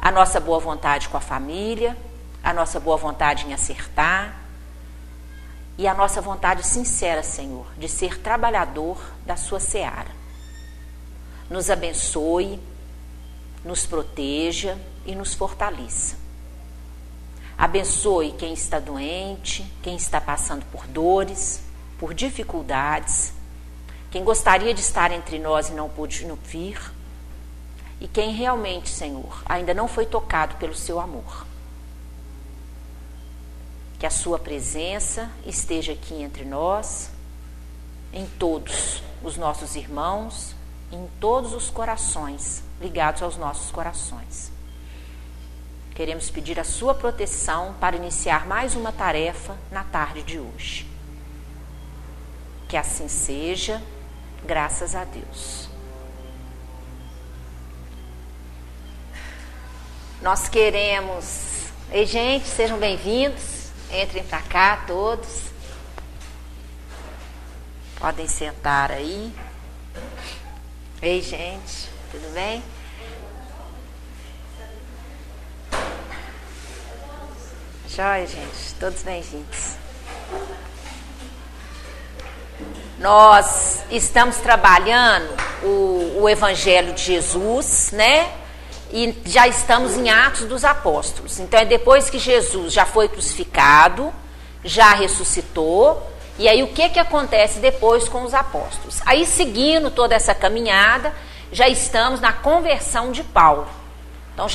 a nossa boa vontade com a família, a nossa boa vontade em acertar e a nossa vontade sincera, Senhor, de ser trabalhador da sua seara. Nos abençoe, nos proteja e nos fortaleça. Abençoe quem está doente, quem está passando por dores, por dificuldades, quem gostaria de estar entre nós e não pôde vir, e quem realmente, Senhor, ainda não foi tocado pelo seu amor. Que a sua presença esteja aqui entre nós, em todos os nossos irmãos, em todos os corações ligados aos nossos corações. Queremos pedir a sua proteção para iniciar mais uma tarefa na tarde de hoje. Que assim seja, graças a Deus. Nós queremos... Ei, gente, sejam bem-vindos. Entrem para cá todos. Podem sentar aí. Ei, gente, tudo bem? Joia, gente, todos bem-vindos. Nós estamos trabalhando o Evangelho de Jesus, né? E já estamos em Atos dos Apóstolos. Então é depois que Jesus já foi crucificado, já ressuscitou, e aí o que acontece depois com os apóstolos? Aí, seguindo toda essa caminhada, já estamos na conversão de Paulo. Então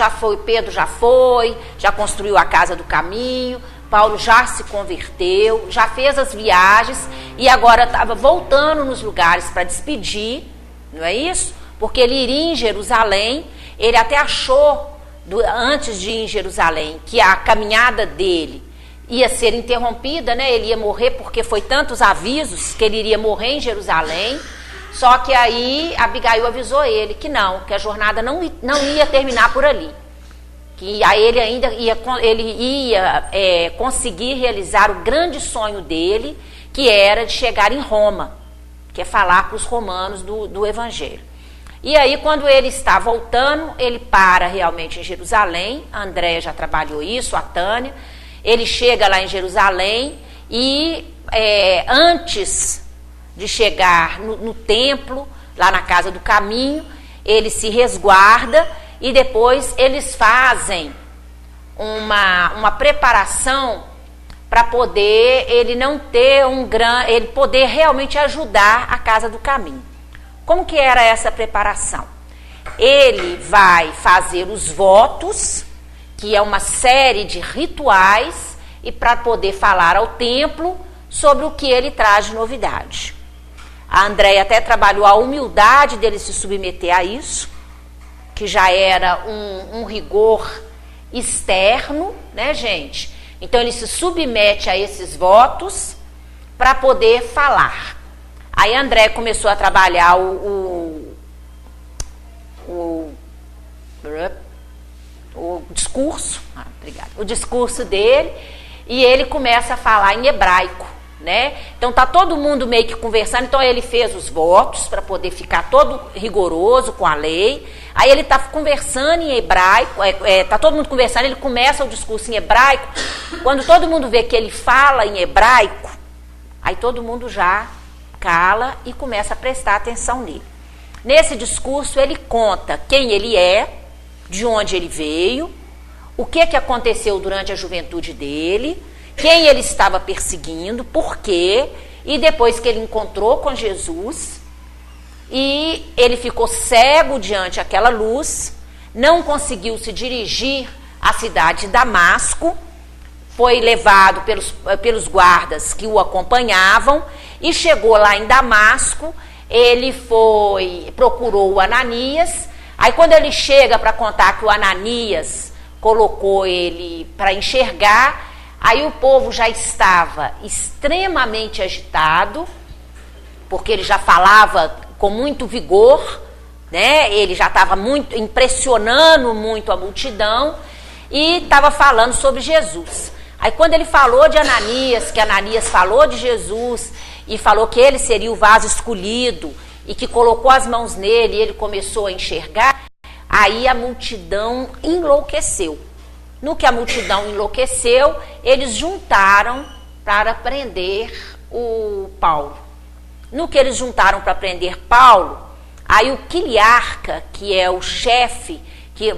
Pedro já construiu a casa do caminho, Paulo já se converteu, já fez as viagens e agora estava voltando nos lugares para despedir, não é isso? Porque ele iria em Jerusalém, ele até achou, antes de ir em Jerusalém, que a caminhada dele ia ser interrompida, né? Ele ia morrer porque foi tantos avisos que ele iria morrer em Jerusalém. Só que aí Abigail avisou ele que a jornada não ia terminar por ali. Que aí ele ainda ia conseguir realizar o grande sonho dele, que era de chegar em Roma, que é falar para os romanos do Evangelho. E aí, quando ele está voltando, ele para realmente em Jerusalém. A Andréia já trabalhou isso, a Tânia. Ele chega lá em Jerusalém e antes de chegar no templo, lá na casa do caminho, ele se resguarda e depois eles fazem uma preparação para poder ele não ter ele poder realmente ajudar a casa do caminho. Como que era essa preparação? Ele vai fazer os votos, que é uma série de rituais, e para poder falar ao templo sobre o que ele traz de novidade. A Andréia até trabalhou a humildade dele se submeter a isso, que já era um rigor externo, né, gente? Então ele se submete a esses votos para poder falar. Aí a Andréia começou a trabalhar o discurso, o discurso dele, e ele começa a falar em hebraico, né? Então tá todo mundo meio que conversando. Então ele fez os votos para poder ficar todo rigoroso com a lei. Aí ele tá conversando em hebraico, tá todo mundo conversando, ele começa o discurso em hebraico. Quando todo mundo vê que ele fala em hebraico, aí todo mundo já cala e começa a prestar atenção nele. Nesse discurso ele conta quem ele é, de onde ele veio, o que aconteceu durante a juventude dele, quem ele estava perseguindo, por quê, e depois que ele encontrou com Jesus, e ele ficou cego diante daquela luz, não conseguiu se dirigir à cidade de Damasco, foi levado pelos guardas que o acompanhavam, e chegou lá em Damasco, ele procurou o Ananias. Aí quando ele chega para contar que o Ananias colocou ele para enxergar, aí o povo já estava extremamente agitado, porque ele já falava com muito vigor, né? Ele já estava impressionando muito a multidão e estava falando sobre Jesus. Aí quando ele falou de Ananias, que Ananias falou de Jesus e falou que ele seria o vaso escolhido e que colocou as mãos nele e ele começou a enxergar, Aí a multidão enlouqueceu. No que a multidão enlouqueceu, eles juntaram para prender o Paulo. No que eles juntaram para prender Paulo, aí o quiliarca, que é o chefe que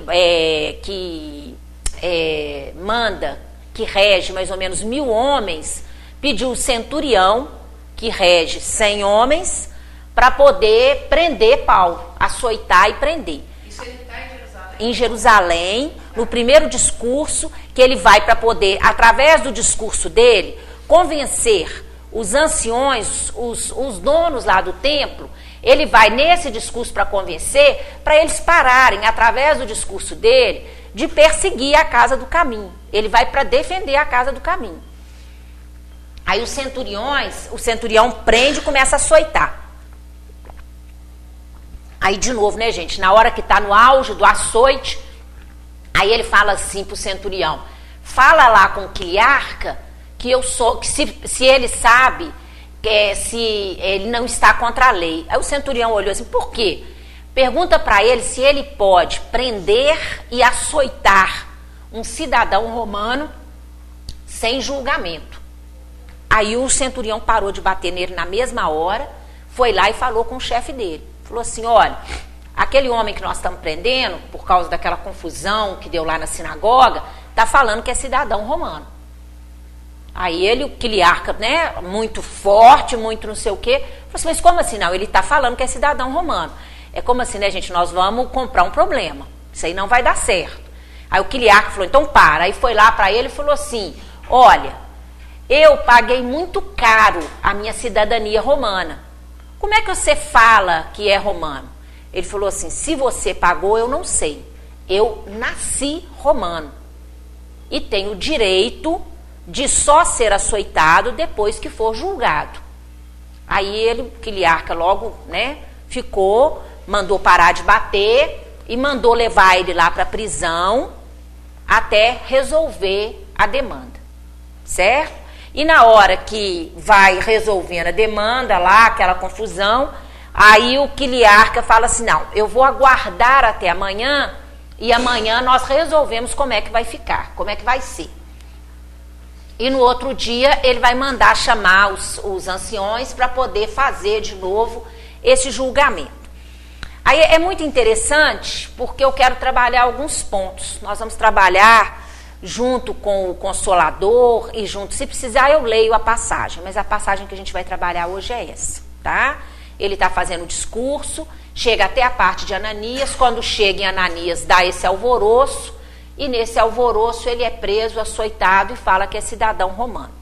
manda, que rege mais ou menos 1000 homens, pediu o centurião, que rege 100 homens, para poder prender Paulo, açoitar e prender. Isso ele está em Jerusalém? Em Jerusalém, no primeiro discurso, que ele vai para poder, através do discurso dele, convencer os anciões, os donos lá do templo. Ele vai nesse discurso para convencer, para eles pararem, através do discurso dele, de perseguir a casa do caminho. Ele vai para defender a casa do caminho. Aí o centurião prende e começa a açoitar. Aí de novo, né, gente, na hora que está no auge do açoite, aí ele fala assim pro centurião: fala lá com o quiliarca que eu sou, que se ele sabe, se ele não está contra a lei. Aí o centurião olhou assim: por quê? Pergunta para ele se ele pode prender e açoitar um cidadão romano sem julgamento. Aí o centurião parou de bater nele na mesma hora, foi lá e falou com o chefe dele. Falou assim: olha, aquele homem que nós estamos prendendo, por causa daquela confusão que deu lá na sinagoga, está falando que é cidadão romano. Aí ele, o quiliarca, né, muito forte, muito não sei o quê, falou assim: mas como assim? Não, ele está falando que é cidadão romano. É como assim, né, gente, nós vamos comprar um problema, isso aí não vai dar certo. Aí o quiliarca falou: então para. Aí foi lá para ele e falou assim: olha, eu paguei muito caro a minha cidadania romana. Como é que você fala que é romano? Ele falou assim: se você pagou, eu não sei. Eu nasci romano e tenho o direito de só ser açoitado depois que for julgado. Aí ele, o quiliarca, logo, né, ficou, mandou parar de bater e mandou levar ele lá para a prisão até resolver a demanda, certo? E na hora que vai resolvendo a demanda lá, aquela confusão, aí o quiliarca fala assim: não, eu vou aguardar até amanhã e amanhã nós resolvemos como é que vai ficar, como é que vai ser. E no outro dia ele vai mandar chamar os anciões para poder fazer de novo esse julgamento. Aí é muito interessante porque eu quero trabalhar alguns pontos. Nós vamos trabalhar junto com o Consolador e junto, se precisar eu leio a passagem, mas a passagem que a gente vai trabalhar hoje é essa, tá? Ele está fazendo o discurso, chega até a parte de Ananias, quando chega em Ananias dá esse alvoroço, e nesse alvoroço ele é preso, açoitado e fala que é cidadão romano.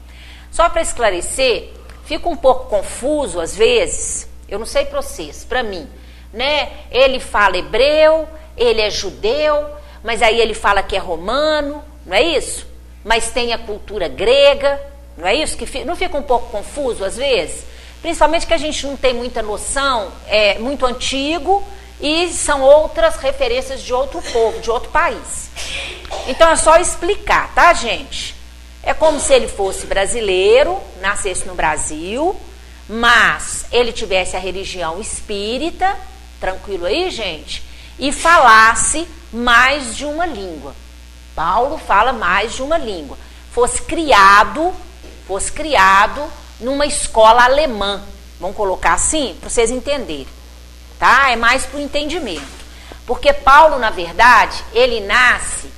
Só para esclarecer, fica um pouco confuso às vezes, eu não sei para vocês, para mim, né? Ele fala hebreu, ele é judeu, mas aí ele fala que é romano, não é isso? Mas tem a cultura grega, não é isso? Que não fica um pouco confuso às vezes? Principalmente que a gente não tem muita noção, é muito antigo e são outras referências de outro povo, de outro país. Então é só explicar, tá, gente? É como se ele fosse brasileiro, nascesse no Brasil, mas ele tivesse a religião espírita, tranquilo aí, gente? E falasse mais de uma língua. Paulo fala mais de uma língua. Fosse criado numa escola alemã. Vamos colocar assim, para vocês entenderem. Tá? É mais para o entendimento. Porque Paulo, na verdade, ele nasce,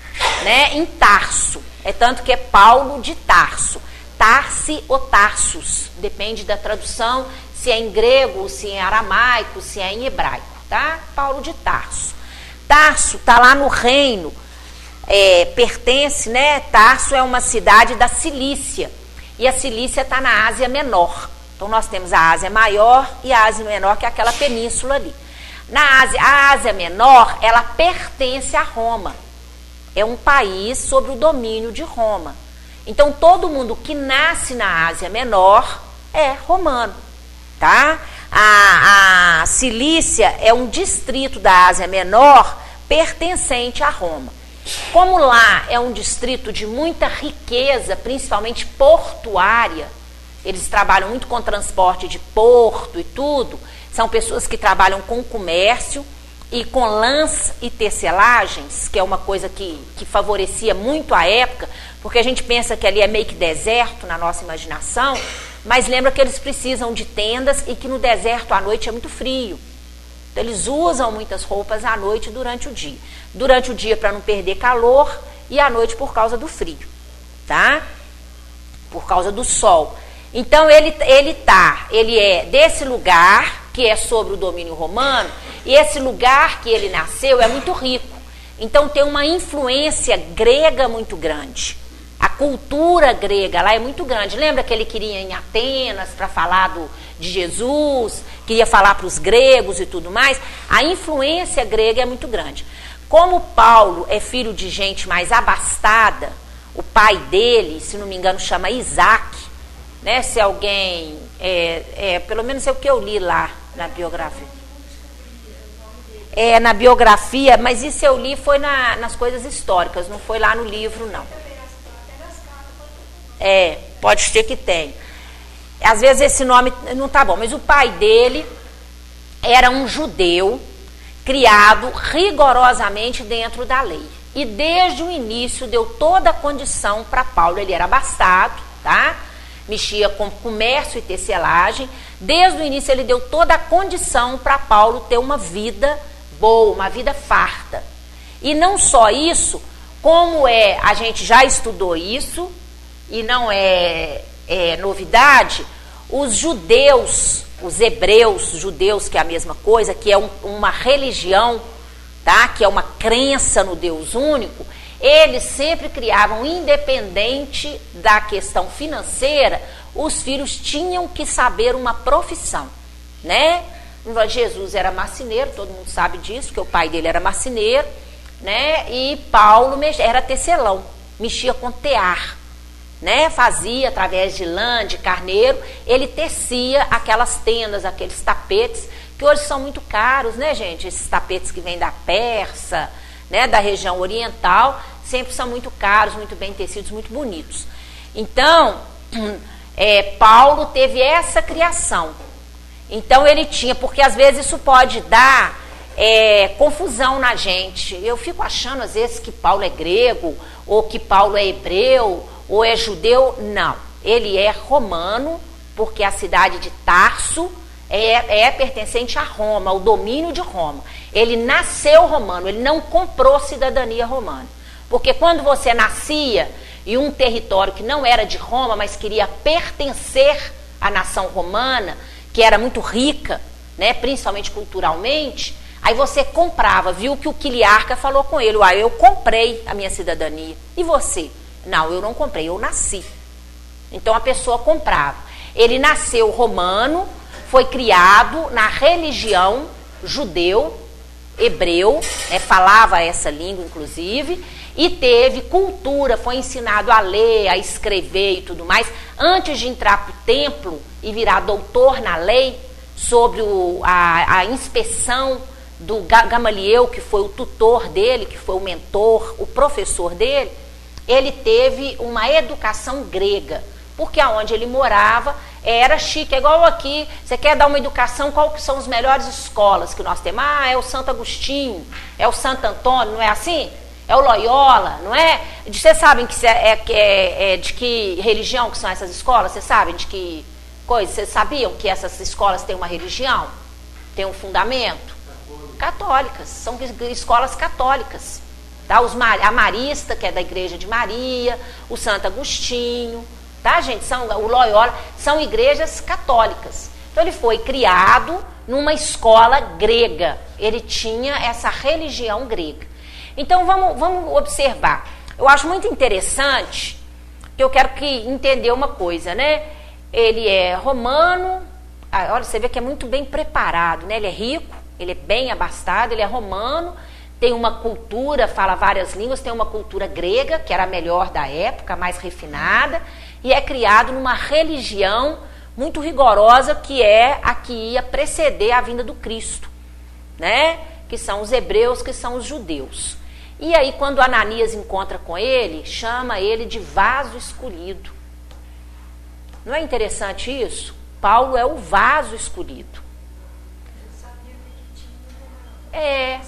né, em Tarso. É tanto que é Paulo de Tarso. Tarsi ou Tarsus. Depende da tradução, se é em grego, se é em aramaico, se é em hebraico. Tá? Paulo de Tarso. Tarso está lá no reino, pertence, né? Tarso é uma cidade da Cilícia. E a Cilícia está na Ásia Menor. Então nós temos a Ásia Maior e a Ásia Menor, que é aquela península ali. A Ásia Menor, ela pertence a Roma. É um país sob o domínio de Roma. Então todo mundo que nasce na Ásia Menor é romano, tá? A Cilícia é um distrito da Ásia Menor pertencente a Roma. Como lá é um distrito de muita riqueza, principalmente portuária, eles trabalham muito com transporte de porto e tudo, são pessoas que trabalham com comércio, e com lãs e tecelagens, que é uma coisa que favorecia muito a época, porque a gente pensa que ali é meio que deserto na nossa imaginação, mas lembra que eles precisam de tendas e que no deserto à noite é muito frio. Então eles usam muitas roupas à noite durante o dia. Durante o dia para não perder calor e à noite por causa do frio, tá? Por causa do sol. Então ele é desse lugar que é sobre o domínio romano, e esse lugar que ele nasceu é muito rico. Então tem uma influência grega muito grande. A cultura grega lá é muito grande. Lembra que ele queria ir em Atenas para falar de Jesus, queria falar para os gregos e tudo mais? A influência grega é muito grande. Como Paulo é filho de gente mais abastada, o pai dele, se não me engano, chama Isaac, né? Se alguém, pelo menos é o que eu li lá na biografia. Na biografia, mas isso eu li foi nas coisas históricas, não foi lá no livro, não. Pode ser que tenha. Às vezes esse nome não tá bom, mas o pai dele era um judeu criado rigorosamente dentro da lei. E desde o início deu toda a condição para Paulo. Ele era abastado, tá? Mexia com comércio e tecelagem. Desde o início ele deu toda a condição para Paulo ter uma vida boa, uma vida farta. E não só isso, como a gente já estudou isso, e não é novidade, os judeus, os hebreus, judeus, que é a mesma coisa, que é uma religião, tá? Que é uma crença no Deus único, eles sempre criavam, independente da questão financeira, os filhos tinham que saber uma profissão, né? Jesus era marceneiro, todo mundo sabe disso, que o pai dele era marceneiro, né? E Paulo era tecelão, mexia com tear, né? Fazia através de lã, de carneiro, ele tecia aquelas tendas, aqueles tapetes, que hoje são muito caros, né, gente? Esses tapetes que vêm da Pérsia, né, da região oriental, sempre são muito caros, muito bem tecidos, muito bonitos. Então, Paulo teve essa criação. Então ele tinha, porque às vezes isso pode dar confusão na gente. Eu fico achando às vezes que Paulo é grego, ou que Paulo é hebreu, ou é judeu. Não, ele é romano, porque a cidade de Tarso é pertencente a Roma, ao domínio de Roma. Ele nasceu romano, ele não comprou cidadania romana. Porque quando você nascia em um território que não era de Roma, mas queria pertencer à nação romana, que era muito rica, né, principalmente culturalmente, aí você comprava, viu que o quiliarca falou com ele, eu comprei a minha cidadania. E você? Não, eu não comprei, eu nasci. Então a pessoa comprava. Ele nasceu romano, foi criado na religião judeu, hebreu, falava essa língua inclusive, e teve cultura, foi ensinado a ler, a escrever e tudo mais. Antes de entrar para o templo e virar doutor na lei, sobre a inspeção do Gamaliel, que foi o tutor dele, que foi o mentor, o professor dele, ele teve uma educação grega, porque aonde ele morava era chique, é igual aqui, você quer dar uma educação, qual que são as melhores escolas que nós temos? É o Santo Agostinho, é o Santo Antônio, não é assim? É o Loyola, não é? Vocês sabem que de que religião que são essas escolas? Vocês sabem de que coisa? Vocês sabiam que essas escolas têm uma religião? Tem um fundamento? Católicas, são escolas católicas. Tá? A Marista, que é da Igreja de Maria, o Santo Agostinho, tá, gente? O Loyola, são igrejas católicas. Então ele foi criado numa escola grega. Ele tinha essa religião grega. Então vamos observar. Eu acho muito interessante, que eu quero entender uma coisa, né? Ele é romano, olha, você vê que é muito bem preparado, né? Ele é rico, ele é bem abastado, ele é romano, tem uma cultura, fala várias línguas, tem uma cultura grega, que era a melhor da época, mais refinada, e é criado numa religião muito rigorosa, que é a que ia preceder a vinda do Cristo, né? Que são os hebreus, que são os judeus. E aí, quando Ananias encontra com ele, chama ele de vaso escolhido. Não é interessante isso? Paulo é o vaso escolhido. É.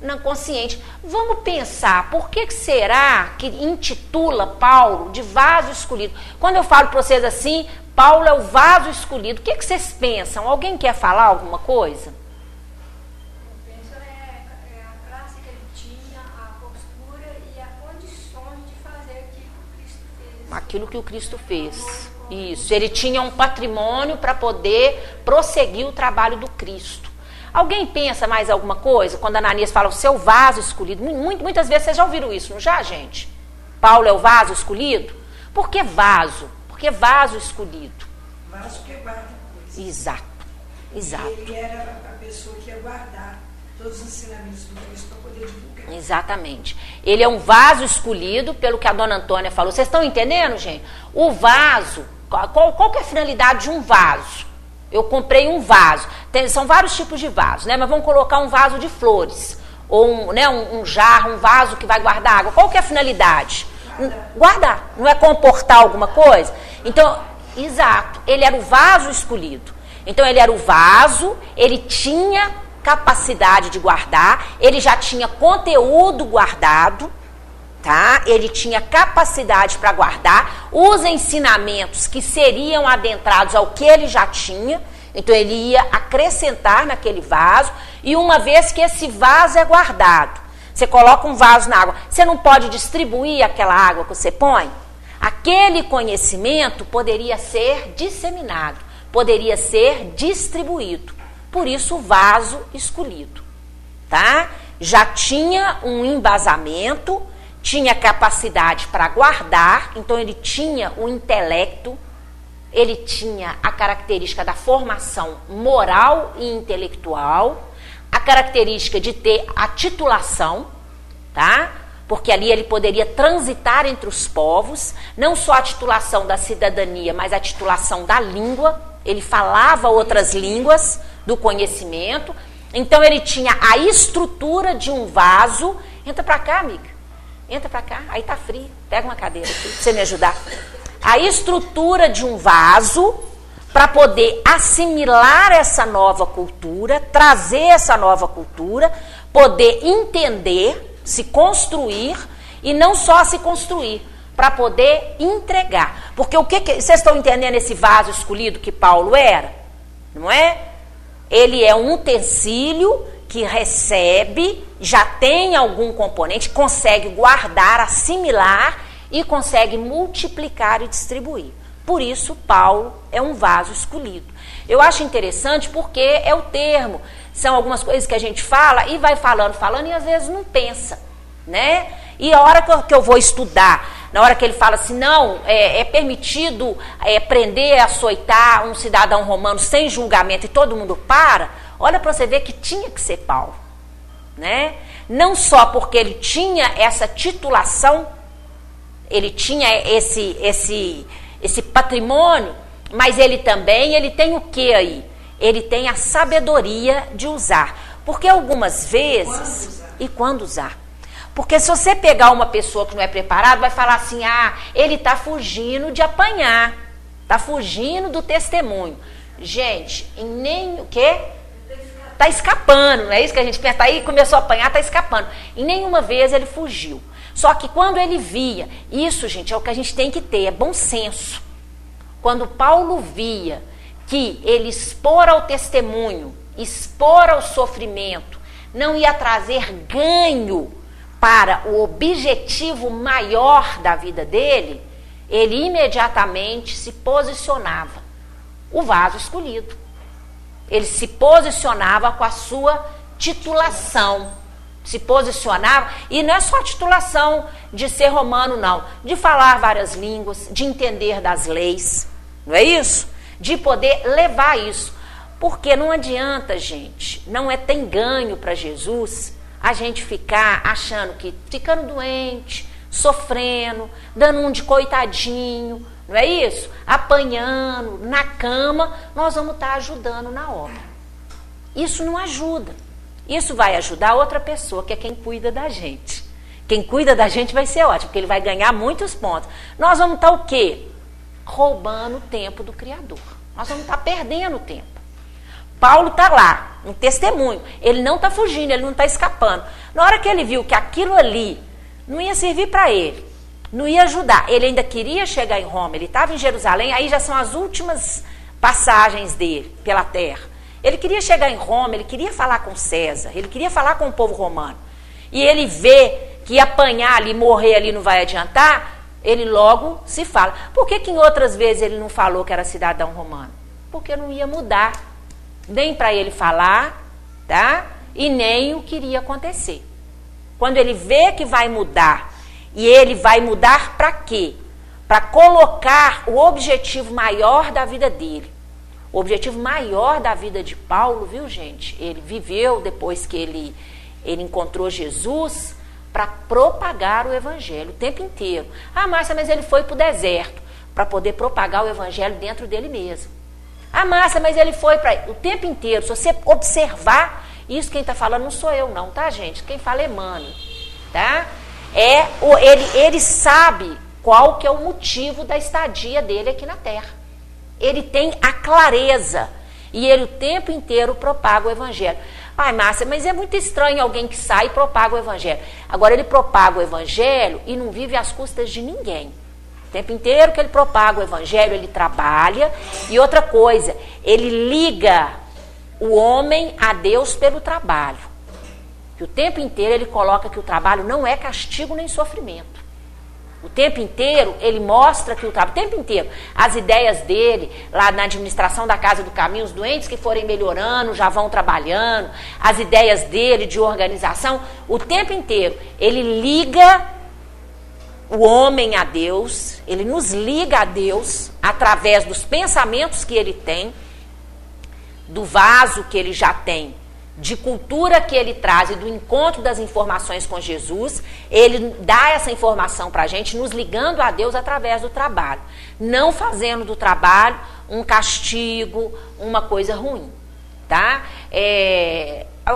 Não consciente. Vamos pensar, por que será que intitula Paulo de vaso escolhido? Quando eu falo para vocês assim, Paulo é o vaso escolhido, o que vocês pensam? Alguém quer falar alguma coisa? Eu penso a classe que ele tinha, a postura e as condições de fazer aquilo que o Cristo fez. Aquilo que o Cristo fez. Isso, ele tinha um patrimônio para poder prosseguir o trabalho do Cristo. Alguém pensa mais alguma coisa? Quando Ananias fala o seu vaso escolhido, muitas vezes vocês já ouviram isso, não já, gente? Paulo é o vaso escolhido? Por que vaso? Porque vaso escolhido. Vaso que guarda coisas. Exato. E ele era a pessoa que ia guardar todos os ensinamentos do Cristo para poder divulgar. Exatamente. Ele é um vaso escolhido, pelo que a dona Antônia falou. Vocês estão entendendo, gente? O vaso, qual que é a finalidade de um vaso? Eu comprei um vaso. São vários tipos de vasos, né? Mas vamos colocar um vaso de flores. Ou um jarro, um vaso que vai guardar água. Qual que é a finalidade? Guardar. Não é comportar alguma coisa? Então, exato. Ele era o vaso escolhido. Então, ele era o vaso, ele tinha capacidade de guardar, ele já tinha conteúdo guardado, tá? Ele tinha capacidade para guardar os ensinamentos que seriam adentrados ao que ele já tinha. Então ele ia acrescentar naquele vaso, e uma vez que esse vaso é guardado, você coloca um vaso na água, você não pode distribuir aquela água que você põe? Aquele conhecimento poderia ser disseminado, poderia ser distribuído. Por isso o vaso escolhido, tá? Já tinha um embasamento, tinha capacidade para guardar, então ele tinha o intelecto, ele tinha a característica da formação moral e intelectual, a característica de ter a titulação, tá? Porque ali ele poderia transitar entre os povos, não só a titulação da cidadania, mas a titulação da língua, ele falava outras línguas do conhecimento, então ele tinha a estrutura de um vaso. Entra para cá, amiga. Entra para cá, aí tá frio. Pega uma cadeira aqui pra você me ajudar. A estrutura de um vaso para poder assimilar essa nova cultura, trazer essa nova cultura, poder entender, se construir e não só se construir, para poder entregar. Porque o que vocês estão entendendo esse vaso escolhido que Paulo era? Não é? Ele é um utensílio que recebe, já tem algum componente, consegue guardar, assimilar e consegue multiplicar e distribuir. Por isso, Paulo é um vaso escolhido. Eu acho interessante porque é o termo. São algumas coisas que a gente fala e vai falando e às vezes não pensa, né? E a hora que eu vou estudar, na hora que ele fala assim, não, é permitido prender, açoitar um cidadão romano sem julgamento e todo mundo para, olha para você ver que tinha que ser Paulo, né? Não só porque ele tinha essa titulação, ele tinha esse patrimônio, mas ele tem o que aí? Ele tem a sabedoria de usar. Porque algumas vezes... E quando usar? Porque se você pegar uma pessoa que não é preparada, vai falar assim, ele está fugindo de apanhar, está fugindo do testemunho. Gente, em nem o quê? Está escapando, não é isso que a gente pensa? Aí começou a apanhar, está escapando. Em nenhuma vez ele fugiu. Só que quando ele via, isso, gente, é o que a gente tem que ter, é bom senso. Quando Paulo via que ele expor ao testemunho, expor ao sofrimento, não ia trazer ganho para o objetivo maior da vida dele, ele imediatamente se posicionava, o vaso escolhido. Ele se posicionava com a sua titulação, se posicionava, e não é só a titulação de ser romano, não, de falar várias línguas, de entender das leis, não é isso? De poder levar isso, porque não adianta, gente, tem ganho para Jesus a gente ficar achando que ficando doente, sofrendo, dando um de coitadinho, não é isso? Apanhando, na cama, nós vamos estar ajudando na obra. Isso não ajuda. Isso vai ajudar outra pessoa, que é quem cuida da gente. Quem cuida da gente vai ser ótimo, porque ele vai ganhar muitos pontos. Nós vamos estar o quê? Roubando o tempo do Criador. Nós vamos estar perdendo o tempo. Paulo está lá. um testemunho. Ele não está fugindo, ele não está escapando. Na hora que ele viu que aquilo ali não ia servir para ele, não ia ajudar, ele ainda queria chegar em Roma, ele estava em Jerusalém, aí já são as últimas passagens dele pela terra. Ele queria chegar em Roma, ele queria falar com César, ele queria falar com o povo romano. E ele vê que apanhar ali, morrer ali não vai adiantar, ele logo se fala. Por que que em outras vezes ele não falou que era cidadão romano? Porque não ia mudar, nem para ele falar, tá? E nem o que iria acontecer. Quando ele vê que vai mudar, e ele vai mudar para quê? Para colocar o objetivo maior da vida dele. O objetivo maior da vida de Paulo, viu, gente? Ele viveu depois que ele encontrou Jesus para propagar o evangelho o tempo inteiro. Ah, Márcia, mas ele foi para o deserto para poder propagar o evangelho dentro dele mesmo. Ah, Márcia, mas ele foi para o tempo inteiro. Se você observar, isso quem está falando não sou eu não, tá, gente? Quem fala é Emmanuel, tá? Ele sabe qual que é o motivo da estadia dele aqui na Terra. Ele tem a clareza e ele o tempo inteiro propaga o evangelho. Ai, Márcia, mas é muito estranho alguém que sai e propaga o evangelho. Agora ele propaga o evangelho e não vive às custas de ninguém. O tempo inteiro que ele propaga o evangelho, ele trabalha. E outra coisa, ele liga o homem a Deus pelo trabalho. Que o tempo inteiro ele coloca que o trabalho não é castigo nem sofrimento. O tempo inteiro ele mostra que o tempo inteiro, as ideias dele, lá na administração da Casa do Caminho, os doentes que forem melhorando, já vão trabalhando, as ideias dele de organização, o tempo inteiro ele liga o homem a Deus, ele nos liga a Deus através dos pensamentos que ele tem, do vaso que ele já tem, de cultura que ele traz e do encontro das informações com Jesus. Ele dá essa informação para a gente, nos ligando a Deus através do trabalho, não fazendo do trabalho um castigo, uma coisa ruim, tá?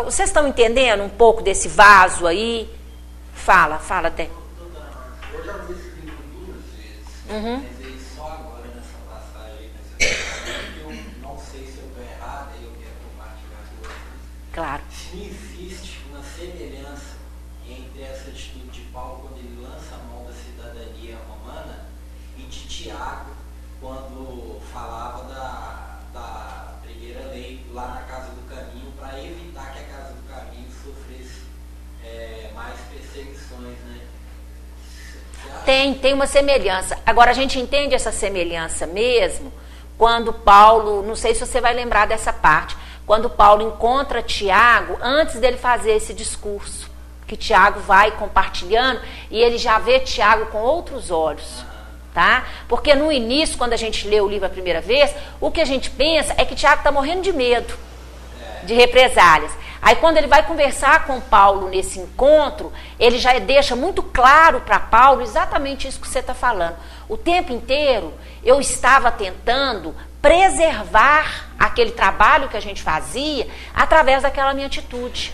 Vocês estão entendendo um pouco desse vaso aí? Fala, Dé. Eu já vi esse livro duas vezes, mas aí só agora nessa passagem, eu não sei se eu estou errado, aí eu quero compartilhar com vocês. Claro. Se existe uma semelhança entre essa atitude de Paulo quando ele lança a mão da cidadania romana e de Tiago quando falava da primeira lei lá na Casa do Caminho para evitar que a Casa do Caminho sofresse mais perseguições, né? Tem uma semelhança. Agora a gente entende essa semelhança mesmo quando Paulo, não sei se você vai lembrar dessa parte, quando Paulo encontra Tiago, antes dele fazer esse discurso, que Tiago vai compartilhando, e ele já vê Tiago com outros olhos, tá? Porque no início, quando a gente lê o livro a primeira vez, o que a gente pensa é que Tiago está morrendo de medo, de represálias. Aí quando ele vai conversar com Paulo nesse encontro, ele já deixa muito claro para Paulo exatamente isso que você está falando. O tempo inteiro eu estava tentando preservar aquele trabalho que a gente fazia através daquela minha atitude.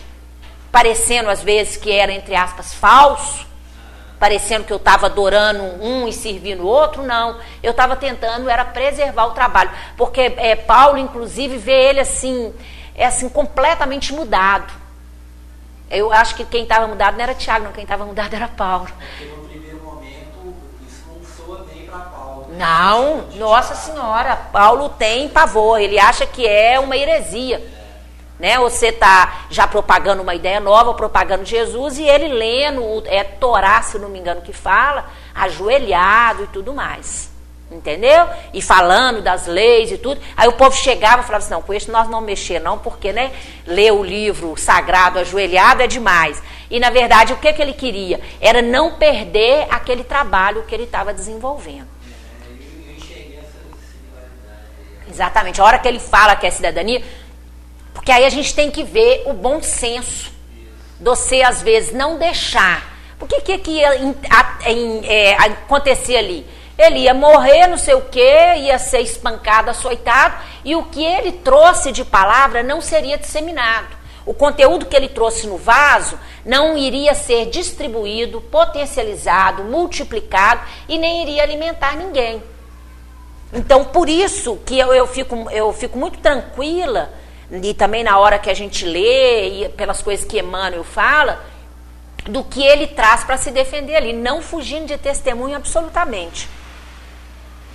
Parecendo às vezes que era, entre aspas, falso, parecendo que eu estava adorando um e servindo o outro, não. Eu estava tentando, era preservar o trabalho. Porque Paulo, inclusive, vê ele assim completamente mudado. Eu acho que quem estava mudado não era Tiago, não. Quem estava mudado era Paulo. Porque no primeiro momento isso não soa bem para Paulo. Não, Nossa Senhora, Paulo tem pavor, ele acha que é uma heresia. Né? Você está já propagando uma ideia nova, propagando Jesus, e ele lendo, Torá, se não me engano que fala, ajoelhado e tudo mais. Entendeu? E falando das leis e tudo. Aí o povo chegava e falava assim, não, com isso nós não mexer não, porque, né, ler o livro sagrado ajoelhado é demais. E na verdade o que ele queria? Era não perder aquele trabalho que ele estava desenvolvendo. Eu enxerguei essa similaridade. Exatamente, a hora que ele fala que é cidadania, porque aí a gente tem que ver o bom senso de você às vezes não deixar. Porque o que ia acontecer ali? Ele ia morrer, não sei o quê, ia ser espancado, açoitado, e o que ele trouxe de palavra não seria disseminado. O conteúdo que ele trouxe no vaso não iria ser distribuído, potencializado, multiplicado, e nem iria alimentar ninguém. Então, por isso que eu fico muito tranquila e também na hora que a gente lê, e pelas coisas que Emmanuel fala, do que ele traz para se defender ali, não fugindo de testemunho absolutamente,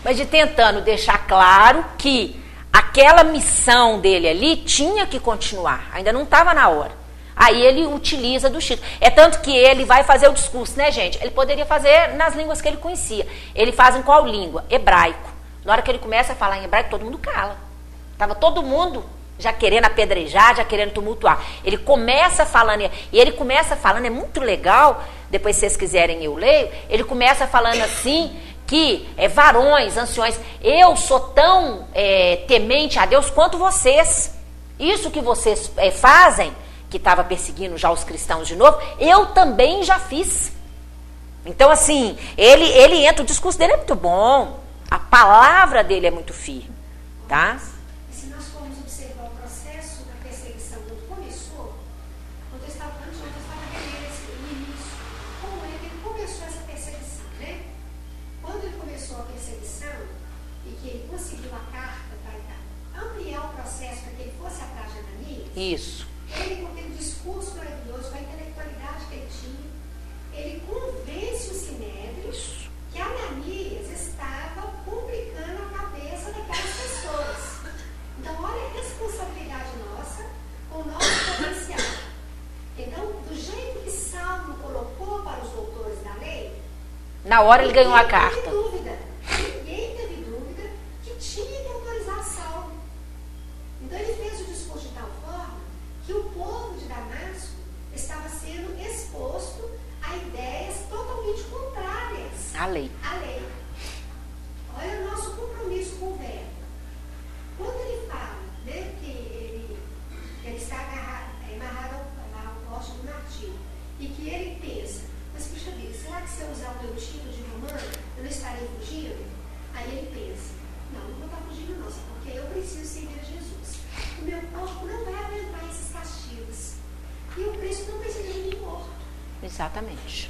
mas de tentando deixar claro que aquela missão dele ali tinha que continuar, ainda não estava na hora. Aí ele utiliza do título. É tanto que ele vai fazer o discurso, né, gente? Ele poderia fazer nas línguas que ele conhecia. Ele faz em qual língua? Hebraico. Na hora que ele começa a falar em hebraico, todo mundo cala. Estava todo mundo já querendo apedrejar, já querendo tumultuar. Ele começa falando, e ele começa falando, é muito legal, depois se vocês quiserem eu leio, ele começa falando assim, que varões, anciões, eu sou tão temente a Deus quanto vocês. Isso que vocês fazem, que estava perseguindo já os cristãos de novo, eu também já fiz. Então, assim, ele entra, o discurso dele é muito bom, a palavra dele é muito firme, tá? Se nós formos observar o processo da perseguição quando começou, quando eu estava vendo no início, como é que ele começou essa perseguição, né? Quando ele começou a perseguição e que ele conseguiu a carta para ampliar o processo para que ele fosse atrás de Ananias, Isso. ele, com aquele discurso maravilhoso, com a intelectualidade que ele tinha, ele convence o Sinédrio que Ananias estava complicando a cabeça daquelas pessoas. Então, olha a responsabilidade nossa com o nosso potencial. Então, do jeito que Saulo colocou para os doutores da lei, Na hora ele ganhou a carta. Ninguém teve dúvida que tinha que autorizar Saulo. Então, ele fez o discurso de tal forma que o povo de Damasco estava sendo exposto a ideias totalmente contrárias A lei. à lei. Olha o nosso compromisso com o verbo. Quando ele fala, né, que ele está amarrado ao poste do martírio, e que ele pensa, mas puxa vida, será que se eu usar o meu título de romano, eu não estarei fugindo? Aí ele pensa, não vou estar fugindo não, porque eu preciso seguir a Jesus. O meu corpo não vai aguentar esses castigos. E o Cristo não precisa de mim morto. Exatamente.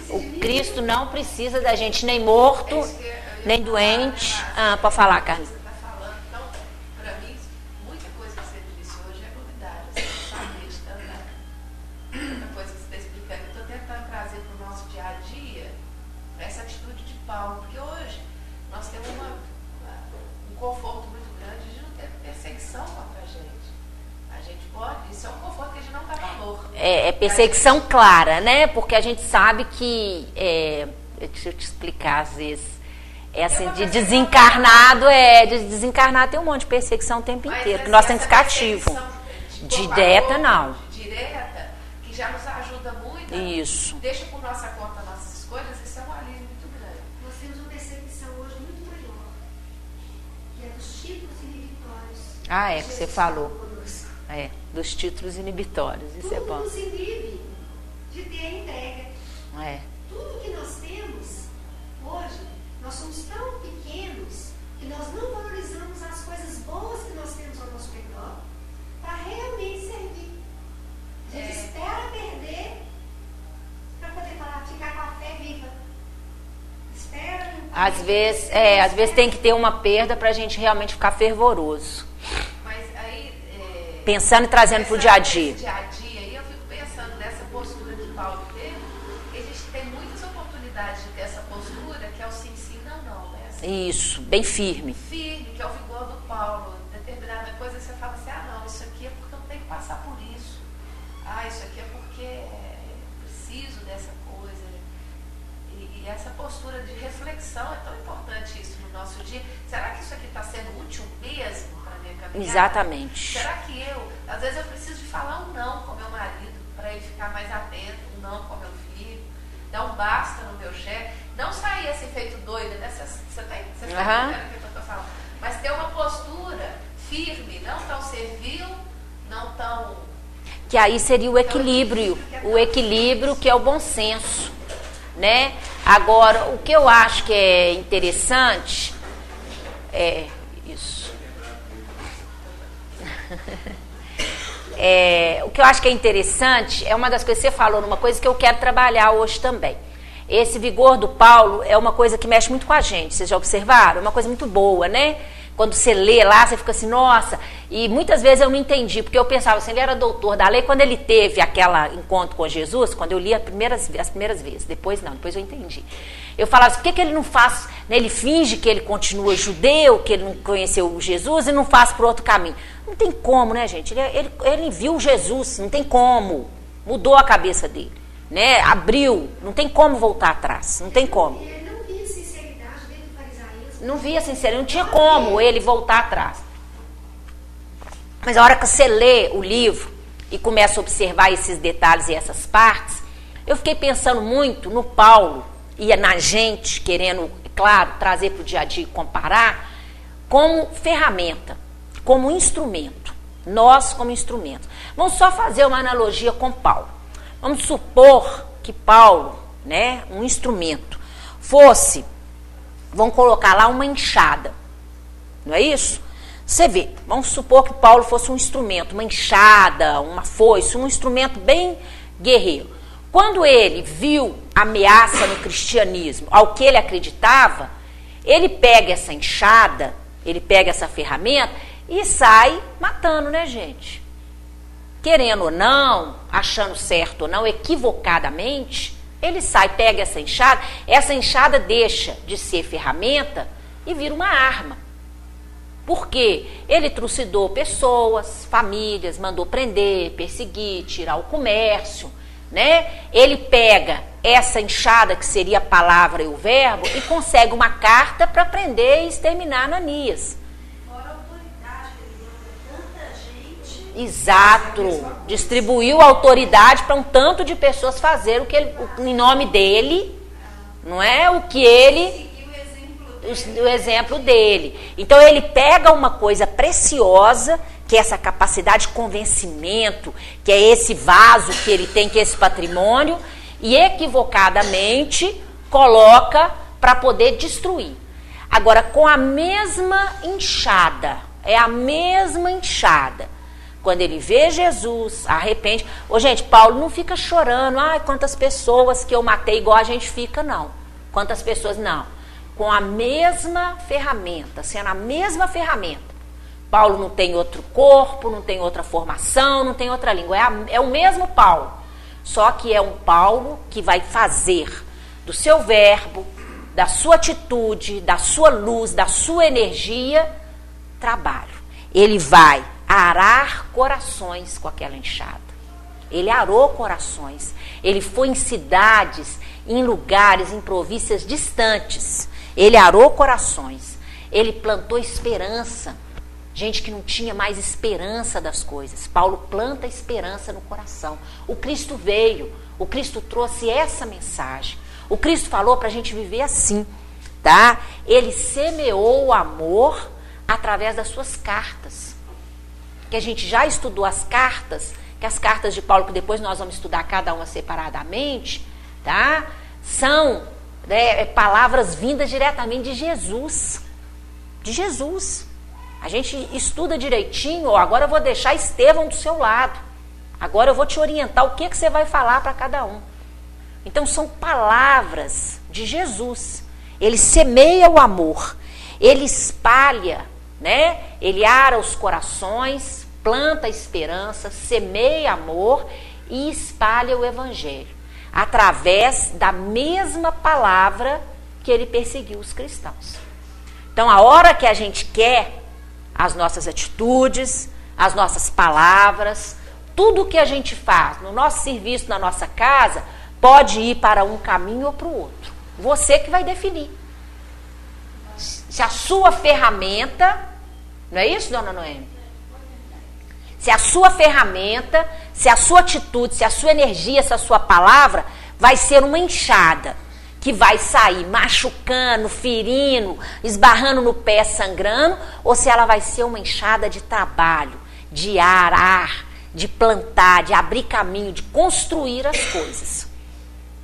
O Cristo não precisa da gente nem morto, nem doente. Pode falar, Carlos. Você está falando, então, para mim, muita coisa que você disse hoje é novidade. Você não está acreditando, né? Muita coisa que você está explicando. Eu estou tentando trazer para o nosso dia a dia essa atitude de Paulo, porque hoje nós temos um conforto muito grande de não ter perseguição contra a gente. A gente pode, isso é um conforto que a gente não dá valor. É perseguição clara, né? Porque a gente sabe que, deixa eu te explicar às vezes, assim, de desencarnado tem um monte de perseguição o tempo inteiro, que nós temos que ficar ativo. Direta, não. Direta, que já nos ajuda muito. Isso. Deixa por nossa conta nossas escolhas, isso é um alívio muito grande. Nós temos uma perseguição hoje muito maior, que é dos títulos inibitórios. Que você falou. Dos títulos inibitórios, isso é bom. Tudo nos inibe de ter a entrega. Tudo que nós temos hoje, nós somos tão pequenos que nós não valorizamos as coisas boas que nós temos ao nosso redor para realmente servir. A gente espera perder para poder ficar com a fé viva. Espera. Às vezes tem que ter uma perda para a gente realmente ficar fervoroso. Pensando e trazendo para o dia a dia. E eu fico pensando nessa postura que Paulo teve, que a gente tem muitas oportunidades de ter essa postura, que é o sim, sim, não, não. Né? Assim, isso, bem firme. Firme, que é o vigor do Paulo. Determinada coisa você fala assim, não, isso aqui é porque eu tenho que passar por isso. Isso aqui é porque eu preciso dessa coisa. E essa postura de reflexão é tão importante isso no nosso dia. Será que isso aqui está sendo útil mesmo? Exatamente. Será que às vezes eu preciso de falar um não com meu marido para ele ficar mais atento, um não com meu filho, dar um basta no meu chefe, não sair assim feito doida, né? Você tá entendendo o que eu estou falando? Mas ter uma postura firme, não tão servil, não tão... Que aí seria o equilíbrio, que é o bom senso, né? Agora, o que eu acho que é interessante é isso. O que eu acho que é interessante é uma das coisas que você falou, numa coisa que eu quero trabalhar hoje também. Esse vigor do Paulo é uma coisa que mexe muito com a gente, vocês já observaram? É uma coisa muito boa, né? Quando você lê lá, você fica assim, nossa, e muitas vezes eu não entendi, porque eu pensava assim, ele era doutor da lei, quando ele teve aquele encontro com Jesus, quando eu li as primeiras vezes, depois não, depois eu entendi. Eu falava assim, por que ele não faz, né, ele finge que ele continua judeu, que ele não conheceu Jesus e não faz por outro caminho. Não tem como, né, gente? Ele viu Jesus, não tem como. Mudou a cabeça dele, né? Abriu, não tem como voltar atrás, não tem como. Ele não via sinceridade dentro do farisaísmo. Não via sinceridade, não tinha como ele voltar atrás. Mas a hora que você lê o livro e começa a observar esses detalhes e essas partes, eu fiquei pensando muito no Paulo e na gente, querendo, claro, trazer para o dia a dia e comparar, como ferramenta, como instrumento. Nós como instrumento. Vamos só fazer uma analogia com Paulo. Vamos supor que Paulo, né, um instrumento, fosse, vamos colocar lá uma enxada. Não é isso? Você vê, vamos supor que Paulo fosse um instrumento, uma enxada, uma foice, um instrumento bem guerreiro. Quando ele viu ameaça no cristianismo, ao que ele acreditava, ele pega essa enxada, ele pega essa ferramenta e sai matando, né, gente? Querendo ou não, achando certo ou não, equivocadamente, ele sai, pega essa enxada deixa de ser ferramenta e vira uma arma. Por quê? Ele trucidou pessoas, famílias, mandou prender, perseguir, tirar o comércio, né? Ele pega essa enxada, que seria a palavra e o verbo, e consegue uma carta para prender e exterminar Ananias. Fora a autoridade que ele deu para tanta gente. Exato. Distribuiu a autoridade para um tanto de pessoas fazer o que ele, em nome dele, não é o que ele... o exemplo dele. Então ele pega uma coisa preciosa, que é essa capacidade de convencimento, que é esse vaso que ele tem, que é esse patrimônio, e equivocadamente coloca para poder destruir. Agora, com a mesma enxada, é a mesma enxada. Quando ele vê Jesus, arrepende. Ô, gente, Paulo não fica chorando, ai, quantas pessoas que eu matei, igual a gente fica, não. Quantas pessoas, não. Com a mesma ferramenta, sendo a mesma ferramenta. Paulo não tem outro corpo, não tem outra formação, não tem outra língua. É o mesmo Paulo. Só que é um Paulo que vai fazer do seu verbo, da sua atitude, da sua luz, da sua energia, trabalho. Ele vai arar corações com aquela enxada. Ele arou corações. Ele foi em cidades, em lugares, em províncias distantes. Ele arou corações, ele plantou esperança, gente que não tinha mais esperança das coisas. Paulo planta esperança no coração. O Cristo veio, o Cristo trouxe essa mensagem. O Cristo falou para a gente viver assim, tá? Ele semeou o amor através das suas cartas. Que a gente já estudou as cartas, que as cartas de Paulo, que depois nós vamos estudar cada uma separadamente, tá? São... palavras vindas diretamente de Jesus. De Jesus. A gente estuda direitinho, ó, agora eu vou deixar Estevão do seu lado. Agora eu vou te orientar o que você vai falar para cada um. Então são palavras de Jesus. Ele semeia o amor. Ele espalha, né? Ele ara os corações, planta a esperança, semeia amor e espalha o evangelho. Através da mesma palavra que ele perseguiu os cristãos. Então, a hora que a gente quer, as nossas atitudes, as nossas palavras, tudo que a gente faz no nosso serviço, na nossa casa, pode ir para um caminho ou para o outro. Você que vai definir. Se a sua ferramenta, não é isso, dona Noemi? Se a sua ferramenta, se a sua atitude, se a sua energia, se a sua palavra vai ser uma enxada que vai sair machucando, ferindo, esbarrando no pé, sangrando, ou se ela vai ser uma enxada de trabalho, de arar, de plantar, de abrir caminho, de construir as coisas.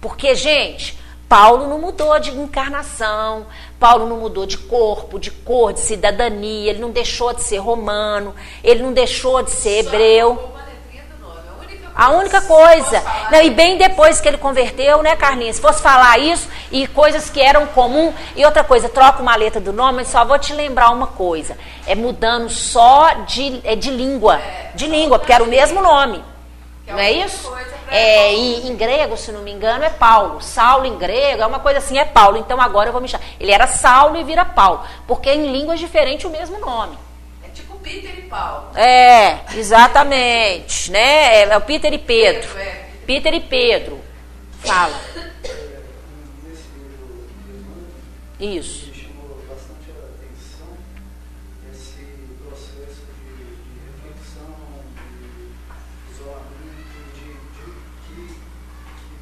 Porque, gente, Paulo não mudou de encarnação, Paulo não mudou de corpo, de cor, de cidadania, ele não deixou de ser romano, ele não deixou de ser hebreu. Uma letrinha do nome. A única A única coisa. Não, e bem depois que ele converteu, né, Carlinhos? Se fosse falar isso e coisas que eram comum. E outra coisa, troca uma letra do nome, mas só vou te lembrar uma coisa. É mudando só de língua. De língua, porque era o mesmo nome. Não é isso? Em grego, se não me engano, é Paulo. Saulo em grego, é uma coisa assim, é Paulo. Então agora eu vou me chamar. Ele era Saulo e vira Paulo. Porque em línguas diferentes o mesmo nome. Tipo Peter e Paulo. Exatamente, né? É o Peter e Pedro. Peter e Pedro. Fala. Isso. Me chamou bastante a atenção esse processo de reflexão, de isolamento, que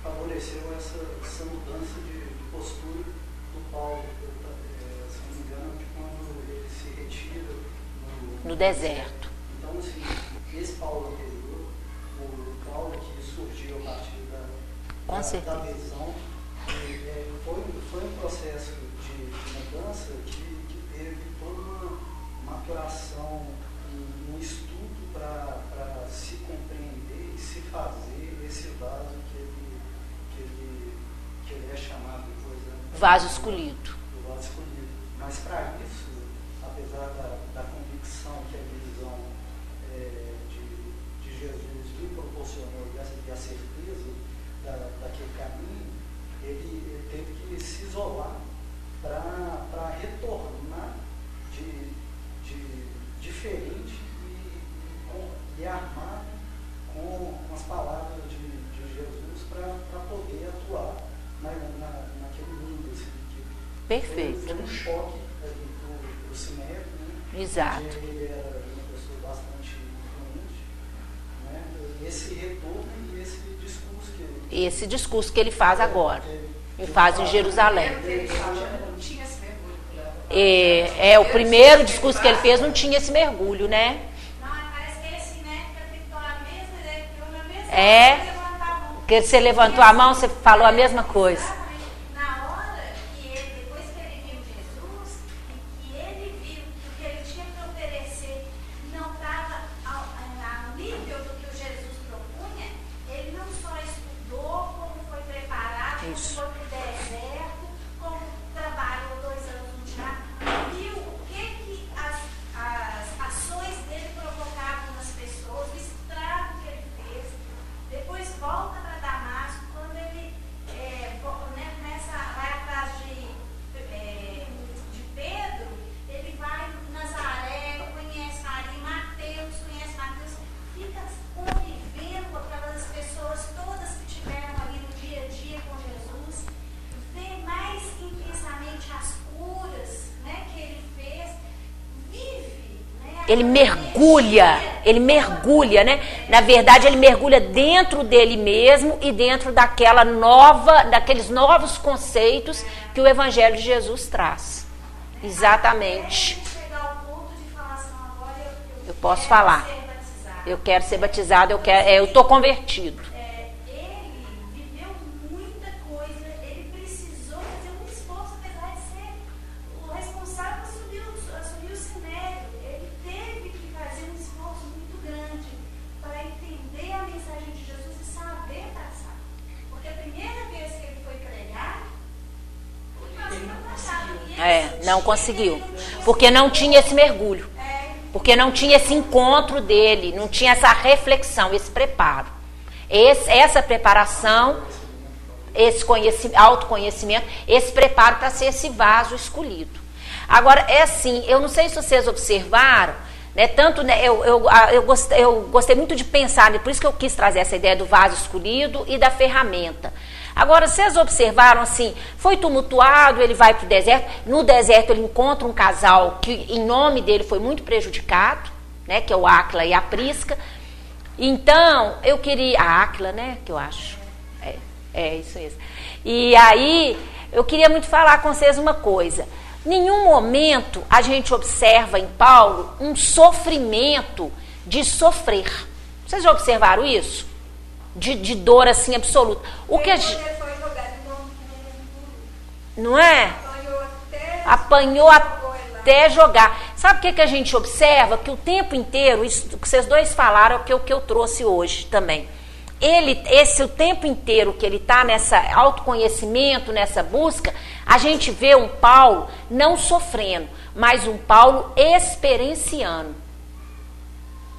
favoreceu essa mudança de postura do Paulo. Se não me engano, de quando ele se retira no deserto. Então, assim, esse Paulo anterior, o Paulo que surgiu a partir da visão, foi um processo de mudança que teve toda uma maturação, um estudo para se compreender e se fazer esse vaso que ele é chamado depois, né? Vaso escolhido. O vaso escolhido. Mas para isso, apesar da convicção que a visão de Jesus lhe proporcionou e a certeza daquele caminho, ele teve que se isolar para retornar diferente e armado com as palavras de Jesus para poder atuar naquele mundo. Assim, Perfeito. Foi um choque para o Sinédrio, né? Exato. Ele era uma pessoa bastante influente, né? Esse retorno e esse discurso que ele faz agora. Ele faz em Jerusalém. O primeiro discurso que ele fez não tinha esse mergulho, né? Não, parece que esse, né, acreditou a mesma ideia que eu, na mesma Porque você levantou a mão, você falou a mesma coisa. Na hora que ele, depois que ele viu Jesus, e que ele viu que o que ele tinha para oferecer não estava ao nível do que o Jesus propunha, ele não só estudou, como foi preparado, como foi para o deserto, como trabalhou 2 anos no teatro, viu o que as ações dele provocavam nas pessoas, o estrago que ele fez, depois volta para Damasco, quando ele vai atrás de Pedro, ele vai em Nazaré, conhece ali Mateus, fica convivendo com aquelas pessoas todas que tiveram ali no dia a dia com Jesus, vê mais intensamente as curas, né, que ele fez, vive, né, Ele mergulha, né? Na verdade, ele mergulha dentro dele mesmo e dentro daqueles novos conceitos que o Evangelho de Jesus traz. Exatamente. até ele chegar ao ponto de falar assim, agora Eu posso falar. ser batizado. Eu quero ser batizado, eu estou convertido. Ele viveu muita coisa, ele precisou fazer um esforço, apesar de ser o responsável por assumir o Sinédrio. Ele teve que fazer um esforço muito grande para entender a mensagem de Jesus e saber passar. Porque a primeira vez que ele foi pregar, ele não passava. Não conseguiu. Porque não tinha esse mergulho. Porque não tinha esse encontro dele, não tinha essa reflexão, esse preparo. Essa preparação, esse autoconhecimento, esse preparo para ser esse vaso escolhido. Agora, é assim, eu não sei se vocês observaram, né, tanto, né, eu gostei muito de pensar, por isso que eu quis trazer essa ideia do vaso escolhido e da ferramenta. Agora, vocês observaram assim, foi tumultuado, ele vai para o deserto, no deserto ele encontra um casal que em nome dele foi muito prejudicado, né, que é o Áquila e a Prisca. Então, eu queria, a Áquila, né, que eu acho, isso mesmo. E aí, eu queria muito falar com vocês uma coisa. Nenhum momento a gente observa em Paulo um sofrimento de sofrer. Vocês já observaram isso? De dor assim absoluta. O que a gente... Não é? Apanhou até jogar. Sabe o que a gente observa? Que o tempo inteiro, isso que vocês dois falaram, é o que eu trouxe hoje também. o tempo inteiro que ele está nessa autoconhecimento, nessa busca, a gente vê um Paulo não sofrendo, mas um Paulo experienciando.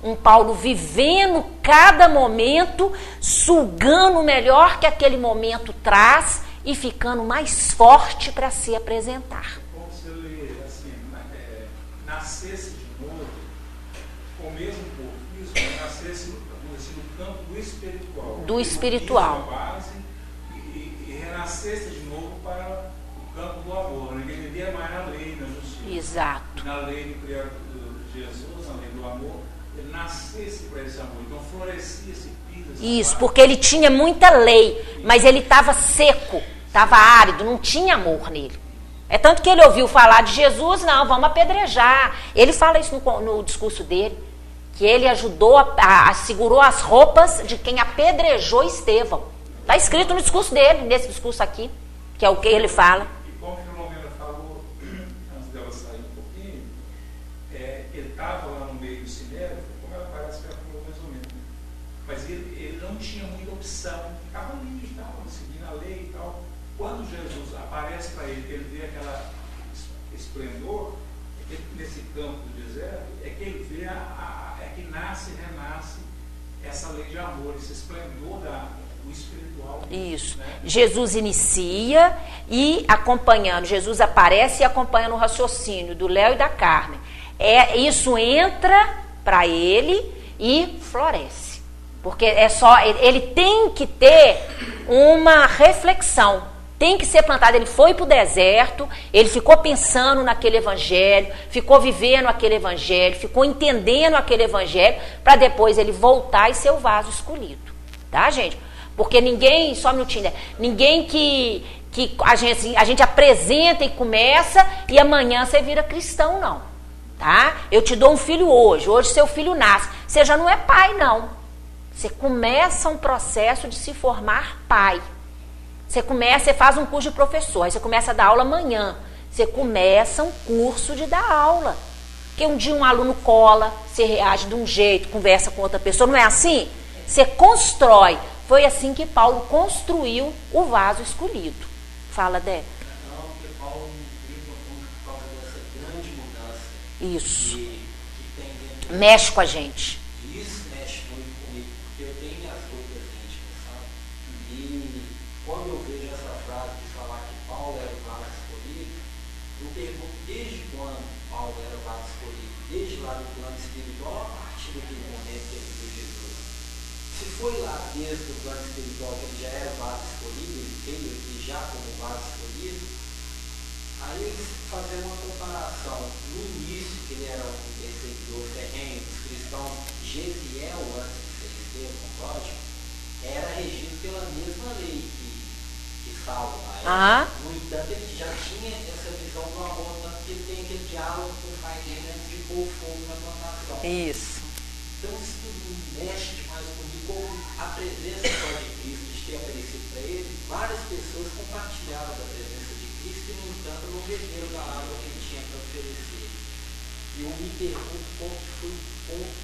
Um Paulo vivendo cada momento, sugando o melhor que aquele momento traz e ficando mais forte para se apresentar. Como se ele assim, nascesse de novo, com o mesmo porfismo, nascesse no campo do espiritual. Do espiritual. Base, e renascesse de novo para o campo do amor. Ninguém vivia mais na lei, na justiça. Exato. Na lei do Criador de Jesus, na lei do amor. Ele nascesse para esse amor, então florescia esse piso. Isso, porque ele tinha muita lei, mas ele estava seco, estava árido, não tinha amor nele. É tanto que ele ouviu falar de Jesus, não, vamos apedrejar. Ele fala isso no discurso dele, que ele ajudou, segurou as roupas de quem apedrejou Estevão. Está escrito no discurso dele, nesse discurso aqui, que é o que ele fala. E como a Filomena falou, antes dela sair um pouquinho, ele estava lá no meio do Sinédrio, como ela parece que ela falou mais ou menos, né? Mas ele não tinha muita opção, ficava ali e tal, seguindo a lei e tal. Quando Jesus aparece para ele, ele vê aquela esplendor, nesse campo do deserto, é que ele vê, é que nasce e renasce essa lei de amor, esse esplendor do espiritual. Isso. Né? Jesus inicia e acompanhando, Jesus aparece e acompanhando o raciocínio do Léo e da Carmen. Isso entra para ele e floresce. Porque ele tem que ter uma reflexão. Tem que ser plantado. Ele foi para o deserto, ele ficou pensando naquele evangelho, ficou vivendo aquele evangelho, ficou entendendo aquele evangelho, para depois ele voltar e ser o vaso escolhido. Tá, gente? Porque ninguém, só um minutinho, né? Ninguém que a gente apresenta e começa e amanhã você vira cristão, não. Tá? Eu te dou um filho hoje seu filho nasce. Você já não é pai, não. Você começa um processo de se formar pai. Você faz um curso de professor, aí você começa a dar aula amanhã. Você começa um curso de dar aula. Porque um dia um aluno cola, você reage de um jeito, conversa com outra pessoa, não é assim? Você constrói. Foi assim que Paulo construiu o vaso escolhido. Fala, Dé. Não, porque Paulo vive por causa dessa grande mudança. Isso. Que tem dentro. Mexe com a gente. Isso mexe muito comigo, porque eu tenho minhas dúvidas íntimas, sabe? E quando eu vejo essa frase de falar que Paulo era o vaso escolhido, eu pergunto desde quando Paulo era o vaso escolhido? Desde lá do plano espiritual, a partir daquele momento que ele viu Jesus. Se foi lá desde o plano espiritual que ele já era o vaso escolhido, ele veio aqui já como vaso escolhido, aí eles fazendo uma comparação. No início, que ele era um perseguidor ferrenho dos cristãos, Gesiel, antes de ser Estevão, lógico, era regido pela mesma lei que Saulo lá. No entanto, ele já tinha essa visão do amor, tanto que ele tem aquele diálogo com o pai dele antes de pôr fogo na plantação. Isso. Então, isso tudo mexe demais comigo, como a presença só de Cristo, de ter aparecido para ele, várias pessoas compartilharam da presença de Cristo e, no entanto, não beberam da água que ele tinha para oferecer. E eu me pergunto qual foi o ponto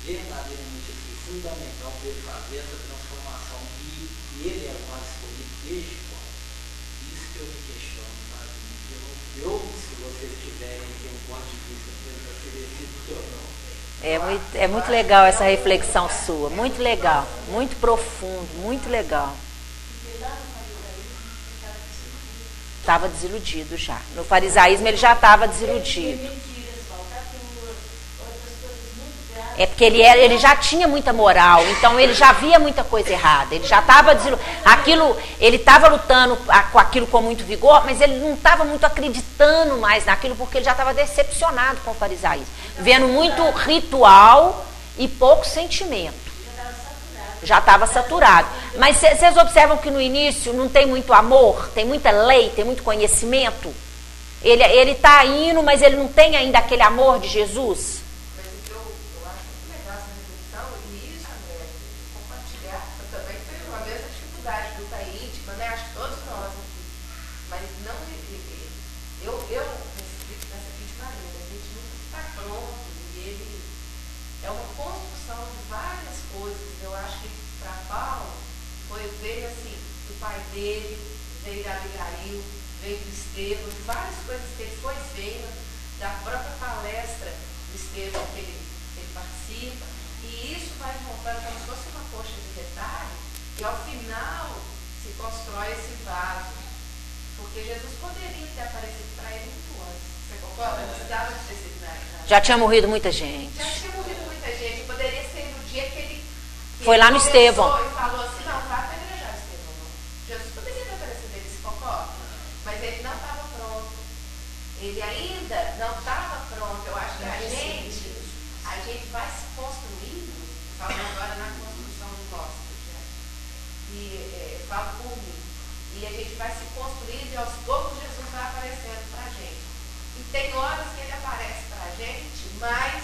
verdadeiramente fundamental para ele fazer essa transformação. E ele era o mais escolhido desde quando? Isso que eu me questiono, sabe? Se vocês tiverem um ponto de vista para ele oferecido ou não. É muito legal essa reflexão sua, muito legal, muito profundo, muito legal. Estava desiludido já. No farisaísmo ele já estava desiludido. É porque ele já tinha muita moral, então ele já via muita coisa errada. Ele já estava ele estava lutando com aquilo com muito vigor, mas ele não estava muito acreditando mais naquilo, porque ele já estava decepcionado com o farisaísmo, vendo muito ritual e pouco sentimento. Já estava saturado. Mas vocês observam que no início não tem muito amor, tem muita lei, tem muito conhecimento. Ele está indo, mas ele não tem ainda aquele amor de Jesus. É uma construção de várias coisas. Eu acho que para Paulo Abigail, veio do Estevão, de várias coisas que ele foi vendo, da própria palestra do Estevão que ele participa, e isso vai montando como se fosse uma coxa de retalho, e ao final se constrói esse vaso. Porque Jesus poderia ter aparecido para ele muito antes. Você concorda? Não precisava de ter sido nada. Já tinha morrido muita gente. Já tinha morrido muita gente. Poderia ser no dia que ele Foi lá no Estevão. E falou assim, não, vai apedrejar o Estevão. Não. Jesus poderia ter aparecido ele, se concorda? Mas ele não estava pronto. Ele ainda não estava pronto. Eu acho que a gente vai se construindo, falando agora na construção do nosso projeto. E falo por mim. E a gente vai se construindo e aos poucos Jesus vai aparecendo para a gente. E tem horas que ele aparece para a gente, mas,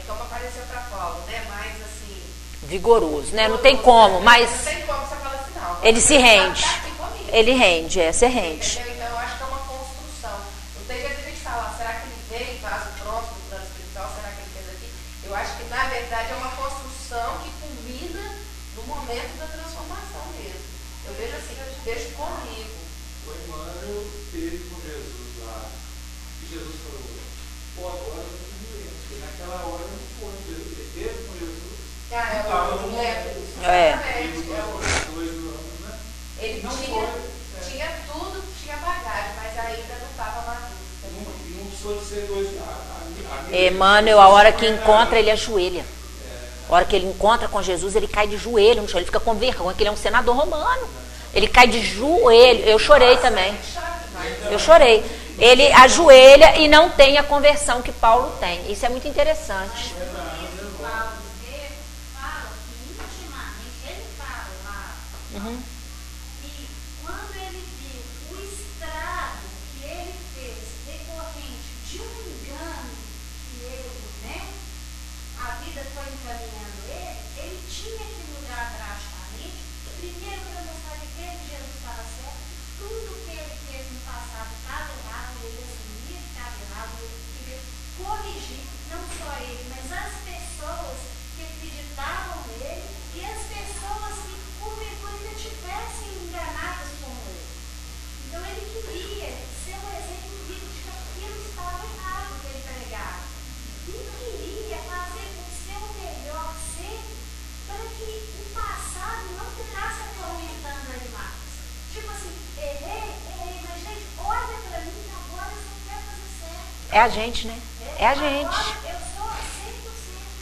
como apareceu para Paulo, né? Mais assim... Vigoroso, né? Não tem como, mas... Não tem como, você fala assim, não. Ele se rende. Tá aqui comigo. Ele rende, você rende. Entendeu? Então eu acho que é uma construção. Não tem jeito de a gente falar, será que ele veio em vaso pronto no plano espiritual? Será que ele fez aqui? Eu acho que, na verdade, é uma construção que culmina no momento da transformação mesmo. Eu vejo assim, eu vejo comigo. O Emmanuel esteve com Jesus lá, e Jesus falou, pô, agora eu estou doente, porque naquela hora não foi Jesus, ele esteve com Jesus, estava no momento. Ele tinha tudo, tinha bagagem, mas ainda não estava maduro. E não precisou de ser dois. Emmanuel, a hora que encontra, ele ajoelha. A hora que ele encontra com Jesus, ele cai de joelho no chão, ele fica com vergonha, que ele é um senador romano. Ele cai de joelho. Eu chorei também. Eu chorei. Ele ajoelha e não tem a conversão que Paulo tem. Isso é muito interessante. Uhum. E quando ele viu o estrago que ele fez decorrente de um engano que ele, né, a vida foi encaminhando ele tinha que mudar drasticamente. Primeiro para mostrar que ele, Jesus, estava certo, tudo que ele fez no passado estava errado, ele assumia que estava errado, ele queria corrigir, não só ele, mas as pessoas que acreditavam nele e as pessoas que porventura tivessem enganadas como ele. Então ele queria ser um exemplo vivo de que aquilo estava errado que ele pregava. E queria fazer o seu melhor sempre para que o passado não ficasse atormentando ele mais. Tipo assim, errei, mas gente, olha para mim que agora eu só quero fazer certo. É a gente, né? É a gente. Agora eu sou 100%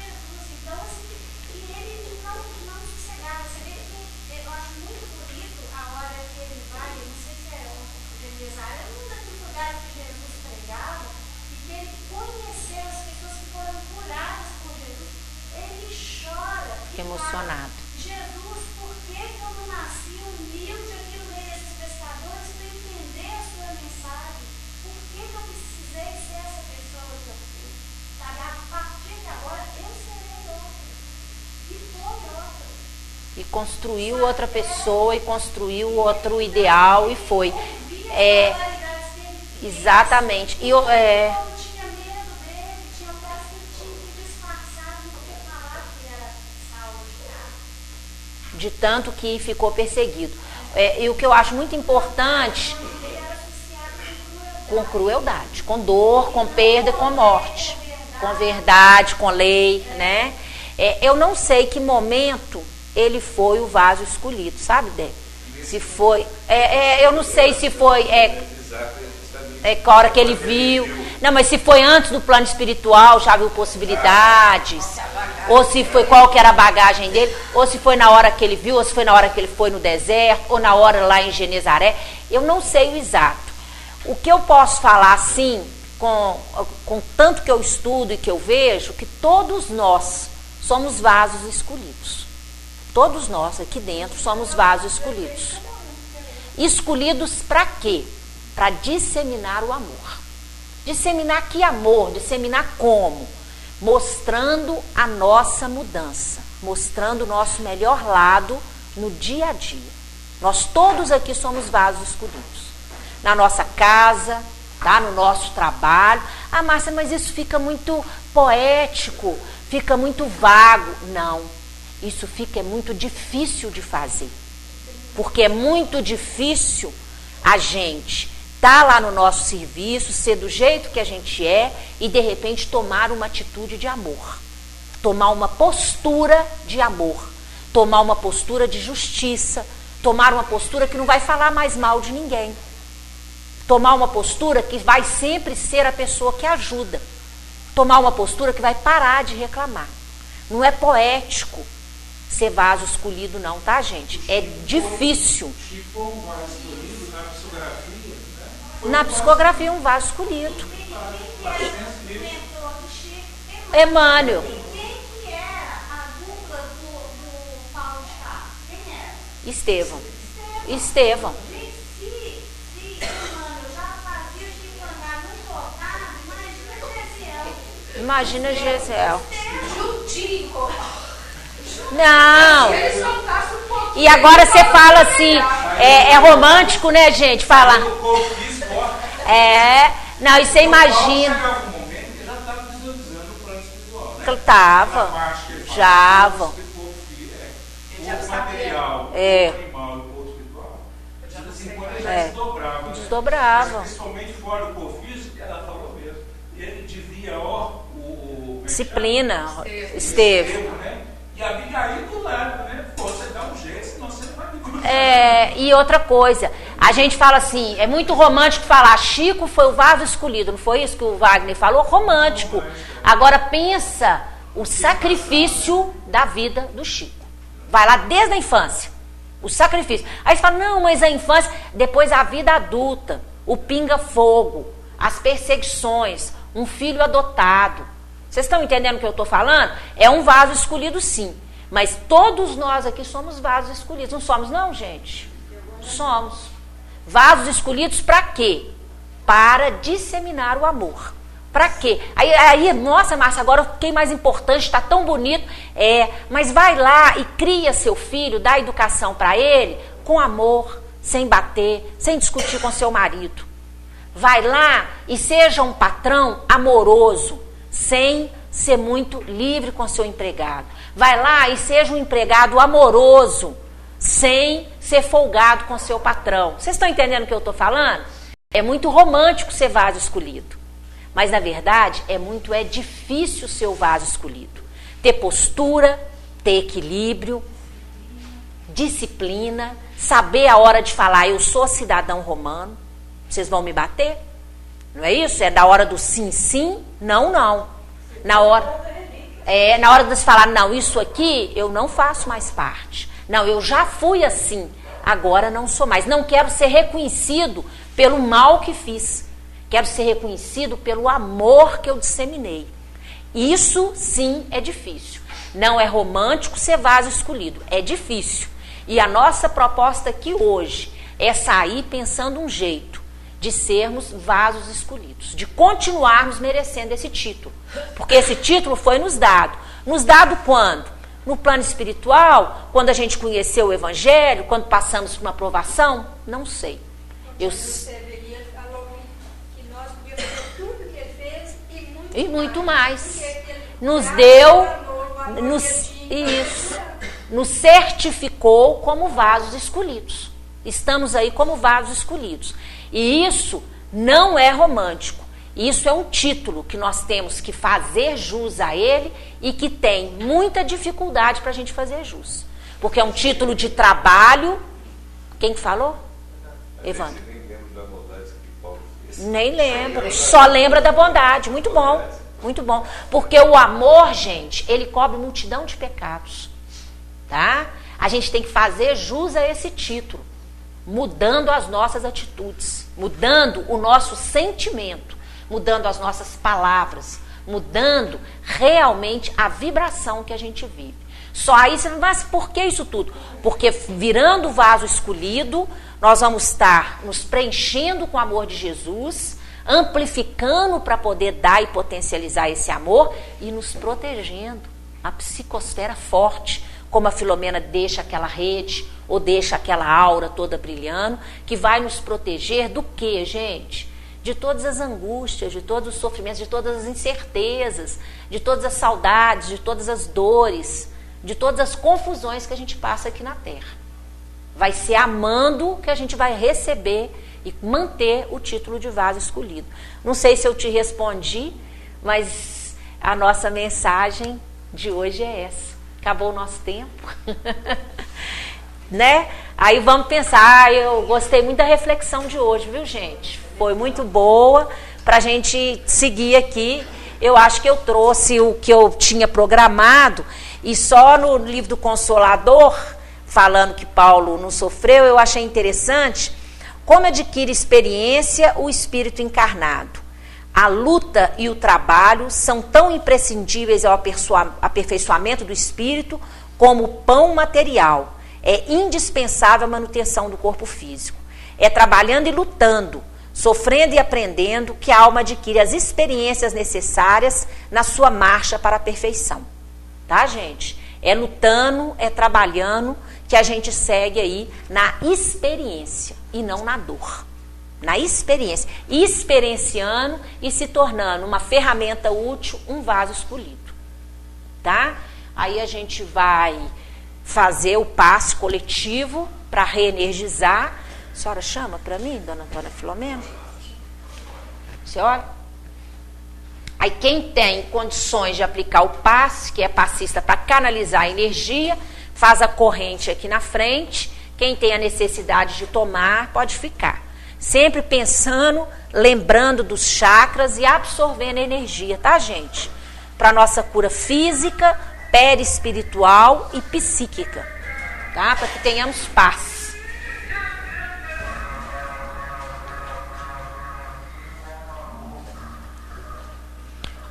Jesus. Então, assim, e ele não sossegava. Você vê que eu acho muito bonito a hora que ele vai, eu não sei se é o Genesaret, é um daqueles lugares que Jesus pregava, e que ele conheceu as pessoas que foram curadas por Jesus. Ele chora. E Emocionado. fala, Jesus, por que eu não nasci humilde aqui no meio desses pescadores para entender a sua mensagem? Por que eu precisei ser essa pessoa que eu fui? Sabe, a partir de agora eu serei outra. E foi outra. E construiu outra pessoa, e construiu outro ideal, e foi. Exatamente. E O povo tinha medo dele, tinha quase que tinha que disfarçar, não podia falar que era Saulo de Tarso. de tanto que ficou perseguido. E o que eu acho muito importante, Ele era associado com crueldade, com dor, com perda e com morte, com verdade, com lei, né? Eu não sei que momento ele foi o vaso escolhido, sabe, Dé? Se foi, eu não sei se foi com a hora que ele viu, não, mas se foi antes do plano espiritual, já viu possibilidades, ou se foi qual que era a bagagem dele, ou se foi na hora que ele viu, ou se foi na hora que ele foi no deserto, ou na hora lá em Genezaré, eu não sei o exato. O que eu posso falar, assim, com tanto que eu estudo e que eu vejo, que todos nós somos vasos escolhidos. Todos nós aqui dentro somos vasos escolhidos. Escolhidos para quê? Para disseminar o amor. Disseminar que amor? Disseminar como? Mostrando a nossa mudança, mostrando o nosso melhor lado no dia a dia. Nós todos aqui somos vasos escolhidos. Na nossa casa, tá? No nosso trabalho. Ah, Márcia, mas isso fica muito poético, fica muito vago. Não, isso fica muito difícil de fazer. Porque é muito difícil a gente tá lá no nosso serviço, ser do jeito que a gente é e de repente tomar uma atitude de amor, tomar uma postura de amor, tomar uma postura de justiça, tomar uma postura que não vai falar mais mal de ninguém, tomar uma postura que vai sempre ser a pessoa que ajuda, tomar uma postura que vai parar de reclamar. Não é poético ser vaso escolhido não, tá, gente? É difícil. Tipo um vaso escolhido na psicografia, né? Na psicografia, um vaso escolhido. Emmanuel. Quem que era a dupla do Paulo de Tarso? Quem era? Estevão. Gente, se Emmanuel já fazia Chico andar no botado, imagina Gesiel. Imagina Gesiel. Juntinho. Não. Se ele soltasse um pouquinho. E agora você fala assim, é romântico, né, gente? Falar. Não, e você imagina. Em algum momento ele já estava visualizando o plano espiritual, né? Tava. Já. O material, o animal e o corpo espiritual, já desdobrava. Desdobrava. Principalmente fora do corpo físico, ela falou mesmo. Ele dizia, Disciplina. Esteve. né? E a Abigail do lado, né? Pô, você dá um jeito, senão você não vai me cruzar. E outra coisa, a gente fala assim, é muito romântico falar, Chico foi o vaso escolhido, não foi isso que o Wagner falou? Romântico. Agora pensa o sacrifício da vida do Chico. Vai lá desde a infância, o sacrifício. Aí você fala, não, mas a infância, depois a vida adulta, o pinga-fogo, as perseguições, um filho adotado. Vocês estão entendendo o que eu estou falando? É um vaso escolhido, sim. Mas todos nós aqui somos vasos escolhidos. Não somos, não, gente? Somos. Vasos escolhidos para quê? Para disseminar o amor. Para quê? Aí, nossa, Márcia, agora eu fiquei mais importante, está tão bonito. Mas vai lá e cria seu filho, dá educação para ele, com amor, sem bater, sem discutir com seu marido. Vai lá e seja um patrão amoroso, sem ser muito livre com seu empregado. Vai lá e seja um empregado amoroso, sem ser folgado com seu patrão. Vocês estão entendendo o que eu estou falando? É muito romântico ser vaso escolhido. Mas, na verdade, é difícil ser o vaso escolhido. Ter postura, ter equilíbrio, disciplina, saber a hora de falar, eu sou cidadão romano, vocês vão me bater? Não é isso? É da hora do sim, sim, não, não. Na hora de você falar, não, isso aqui eu não faço mais parte. Não, eu já fui assim, agora não sou mais. Não quero ser reconhecido pelo mal que fiz. Quero ser reconhecido pelo amor que eu disseminei. Isso, sim, é difícil. Não é romântico ser vaso escolhido. É difícil. E a nossa proposta aqui hoje é sair pensando um jeito de sermos vasos escolhidos, de continuarmos merecendo esse título. Porque esse título foi nos dado. Nos dado quando? No plano espiritual, quando a gente conheceu o Evangelho, quando passamos por uma provação? Não sei. Severia falou que nós podíamos fazer tudo que ele fez e muito mais. Nos nos certificou como vasos escolhidos. Estamos aí como vasos escolhidos. E isso não é romântico. Isso é um título que nós temos que fazer jus a ele e que tem muita dificuldade para a gente fazer jus. Porque é um título de trabalho. Quem falou? Evandro. Nem lembro. Só lembra da bondade. Muito bom. Muito bom. Porque o amor, gente, ele cobre multidão de pecados. Tá? A gente tem que fazer jus a esse título, mudando as nossas atitudes, mudando o nosso sentimento, mudando as nossas palavras, mudando realmente a vibração que a gente vive. Só aí você não vai, mas por que isso tudo? Porque virando o vaso escolhido, nós vamos estar nos preenchendo com o amor de Jesus, amplificando para poder dar e potencializar esse amor e nos protegendo. A psicosfera forte, como a Filomena deixa aquela rede ou deixa aquela aura toda brilhando, que vai nos proteger do quê, gente? De todas as angústias, de todos os sofrimentos, de todas as incertezas, de todas as saudades, de todas as dores, de todas as confusões que a gente passa aqui na Terra. Vai ser amando que a gente vai receber e manter o título de vaso escolhido. Não sei se eu te respondi, mas a nossa mensagem de hoje é essa. Acabou o nosso tempo. Né? Aí vamos pensar, eu gostei muito da reflexão de hoje, viu, gente? Foi muito boa para a gente seguir aqui. Eu acho que eu trouxe o que eu tinha programado, e só no livro do Consolador, falando que Paulo não sofreu, eu achei interessante como adquire experiência o espírito encarnado. A luta e o trabalho são tão imprescindíveis ao aperfeiçoamento do espírito como o pão material. É indispensável a manutenção do corpo físico. É trabalhando e lutando, sofrendo e aprendendo, que a alma adquire as experiências necessárias na sua marcha para a perfeição. Tá, gente? É lutando, é trabalhando, que a gente segue aí na experiência e não na dor. Na experiência. Experienciando e se tornando uma ferramenta útil, um vaso escolhido. Tá? Aí a gente vai fazer o passe coletivo para reenergizar. A senhora chama para mim, dona Antônia Filomena? Senhora? Aí quem tem condições de aplicar o passe, que é passista para canalizar a energia, faz a corrente aqui na frente. Quem tem a necessidade de tomar, pode ficar. Sempre pensando, lembrando dos chakras e absorvendo a energia, tá, gente? Para nossa cura física, perispiritual e psíquica, tá? Para que tenhamos paz.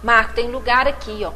Marco, tem lugar aqui, ó.